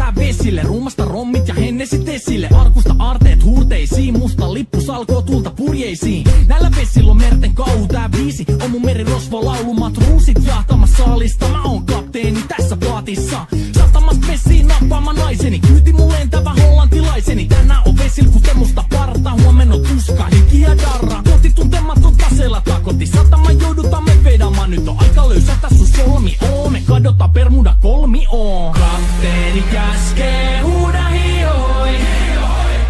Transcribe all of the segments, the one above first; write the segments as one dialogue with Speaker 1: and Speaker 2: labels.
Speaker 1: hyppää vesille. Ruumasta rommit ja hennesit esille. Arkusta aarteet huurteisiin, musta lippu salkoo tulta purjeisiin. Näillä vesillä on merten kauhu, tää biisi on mun merirosvo laulu. Matruusit jahtamassa saalista, mä oon kapteeni tässä paatissa. Satamasta vesiin nappaama naiseni, kyyti mun lentävä hollantilaiseni. Tänään on vesil ku temusta parta, huomenna on tuska, hiki ja darra. Koti tuntematon taseella takoti, satama joudutamme vedamaan. Nyt on aika löysätä sun solmi, me kadota Bermuda kolmioon. Kapteeni käskee, huuda hiohoi,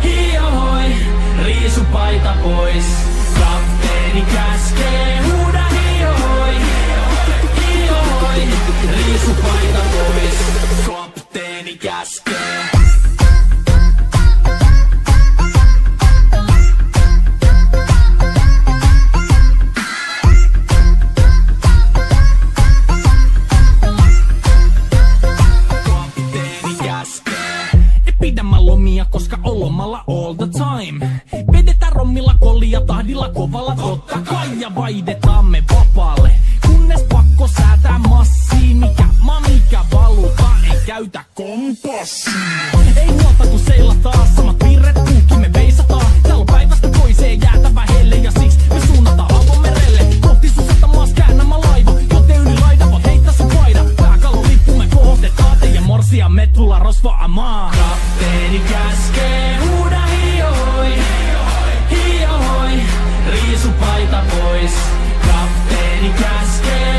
Speaker 1: hiohoi, riisu paita pois. Kapteeni käskee, huuda hiohoi, hiohoi, riisu paita pois. Kapteeni käskee. Koska on lomalla all the time. Vedetään rommilla kollia tahdilla kovalla totta kai. Ja vaihdetaan vapaalle, kunnes pakko säätää massiin. Mikä valuta, ei käytä kompassia. Ei huolta kun seilataan, samat virret puhki me veisataan. Täällä on päivästä toiseen jäätävä helle. Ja siksi me suunnataan avomerelle. Kohti sun satamaas käännämä laiva. Joten yli laida voit heittää sun paida. Pääkallon lippu me kohotetaan. Teidän morsia me tulla rosvaamaan. Kapteeni käskee, huuda hiohoi, hiohoi, riisu paita pois. Kapteeni käskee.